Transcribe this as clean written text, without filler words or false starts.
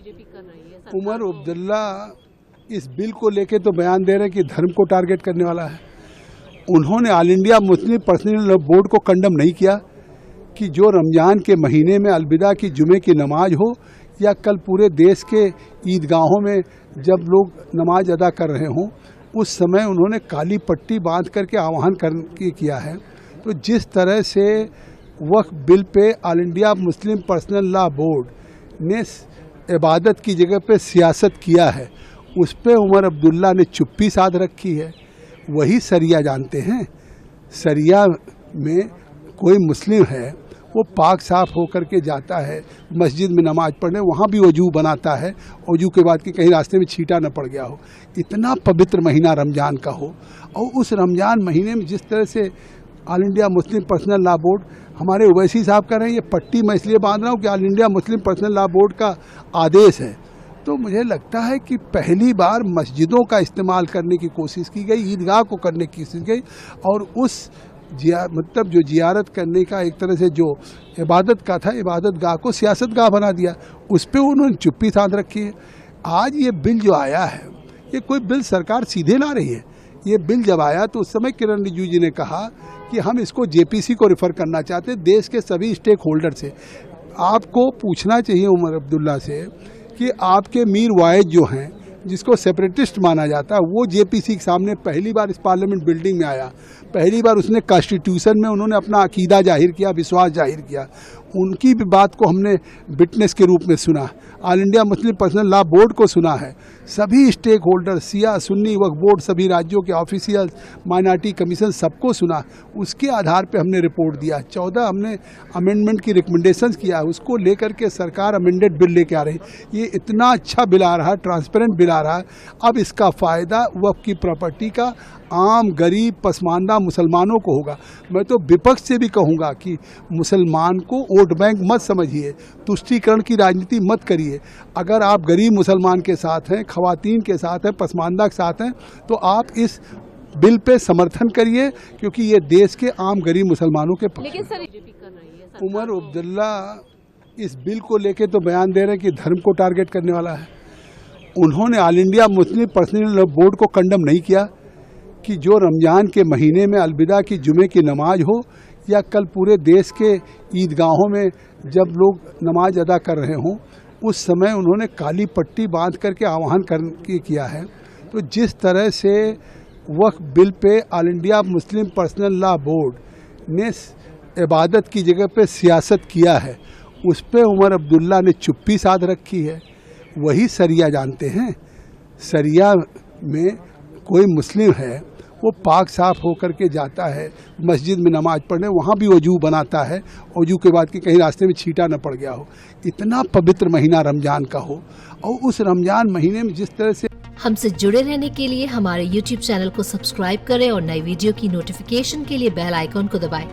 BJP कर रही है। उमर अब्दुल्ला इस बिल को लेके तो बयान दे रहे हैं कि धर्म को टारगेट करने वाला है। उन्होंने all India Muslim Personal Law board को कंडम नहीं किया कि जो रमजान के महीने में अलविदा की जुमे की नमाज हो या कल पूरे देश के ईदगाहों में जब लोग नमाज अदा कर रहे हों, उस समय उन्होंने काली पट्टी बांध करके आह्वान किया है। तो जिस तरह से वक्फ बिल पे All India Muslim Personal Law Board ने इबादत की जगह पे सियासत किया है, उस पे उमर अब्दुल्ला ने चुप्पी साध रखी है। वही सरिया जानते हैं। सरिया में कोई मुस्लिम है, वो पाक साफ होकर के जाता है मस्जिद में नमाज पढ़ने, वहाँ भी वजू बनाता है, वजू के बाद कि कहीं रास्ते में छींटा न पड़ गया हो। इतना पवित्र महीना रमज़ान का हो, और उस रमज़ान महीने में जिस तरह से all India Muslim Personal Law board, हमारे ओवैसी साहब कह रहे हैं ये पट्टी मैं इसलिए बांध रहा हूँ कि all India Muslim Personal Law board का आदेश है। तो मुझे लगता है कि पहली बार मस्जिदों का इस्तेमाल करने की कोशिश की गई, ईदगाह को करने की कोशिश की गई, और उस मतलब जो जियारत करने का एक तरह से जो इबादत का था, इबादत गाह को सियासत गाह बना दिया। उस पर उन्होंने चुप्पी साध रखी है। आज ये बिल जो आया है, ये कोई बिल सरकार सीधे ला रही है। ये बिल जब आया तो उस समय किरण रिजिजू जी ने कहा कि हम इसको जेपीसी को रेफर करना चाहते हैं, देश के सभी स्टेक होल्डर से। आपको पूछना चाहिए उमर अब्दुल्ला से कि आपके मीर वाइज जो हैं, जिसको सेपरेटिस्ट माना जाता है, वो जेपीसी के सामने पहली बार इस पार्लियामेंट बिल्डिंग में आया। पहली बार उसने कॉन्स्टिट्यूशन में उन्होंने अपना अकीदा जाहिर किया, विश्वास जाहिर किया। उनकी भी बात को हमने विटनेस के रूप में सुना। All India Muslim Personal Law board को सुना है। सभी स्टेक होल्डर, सिया सुन्नी वक्फ बोर्ड, सभी राज्यों के ऑफिशियल्स, माइनॉरिटी कमीशन, सबको सुना। उसके आधार पे हमने रिपोर्ट दिया। 14 हमने अमेंडमेंट की रिकमेंडेशंस किया, उसको लेकर के सरकार अमेंडेड बिल लेके आ रही। ये इतना अच्छा बिल आ रहा है, ट्रांसपेरेंट बिल आ रहा है। अब इसका फ़ायदा वक्फ की प्रॉपर्टी का आम गरीब पसमानदा मुसलमानों को होगा। मैं तो विपक्ष से भी कहूँगा कि मुसलमान को वोट बैंक मत समझिए, तुष्टीकरण की राजनीति मत करिए। अगर आप गरीब मुसलमान के साथ हैं, खवातीन के साथ हैं, पसमानदा के साथ हैं, तो आप इस बिल पे समर्थन करिए, क्योंकि ये देश के आम गरीब मुसलमानों के पक्ष। लेकिन सर बीजेपी कर रही है। उमर अब्दुल्ला इस बिल को लेके तो बयान दे रहे हैं कि धर्म को टारगेट करने वाला है। उन्होंने all India Muslim Personal Law board को कंडम नहीं किया कि जो रमज़ान के महीने में अलविदा की जुमे की नमाज हो या कल पूरे देश के ईदगाहों में जब लोग नमाज अदा कर रहे हों, उस समय उन्होंने काली पट्टी बांध करके आह्वान किया है। तो जिस तरह से वक्फ बिल पे All India Muslim Personal Law Board ने इबादत की जगह पे सियासत किया है, उस पे उमर अब्दुल्ला ने चुप्पी साध रखी है। वही सरिया जानते हैं। सरिया में कोई मुस्लिम है, वो पाक साफ होकर के जाता है मस्जिद में नमाज पढ़ने, वहाँ भी वजू बनाता है, वजू के बाद कि कहीं रास्ते में छींटा न पड़ गया हो। इतना पवित्र महीना रमज़ान का हो, और उस रमज़ान महीने में जिस तरह से हमसे जुड़े रहने के लिए हमारे YouTube चैनल को सब्सक्राइब करें और नई वीडियो की नोटिफिकेशन के लिए बेल आइकॉन को दबाएं।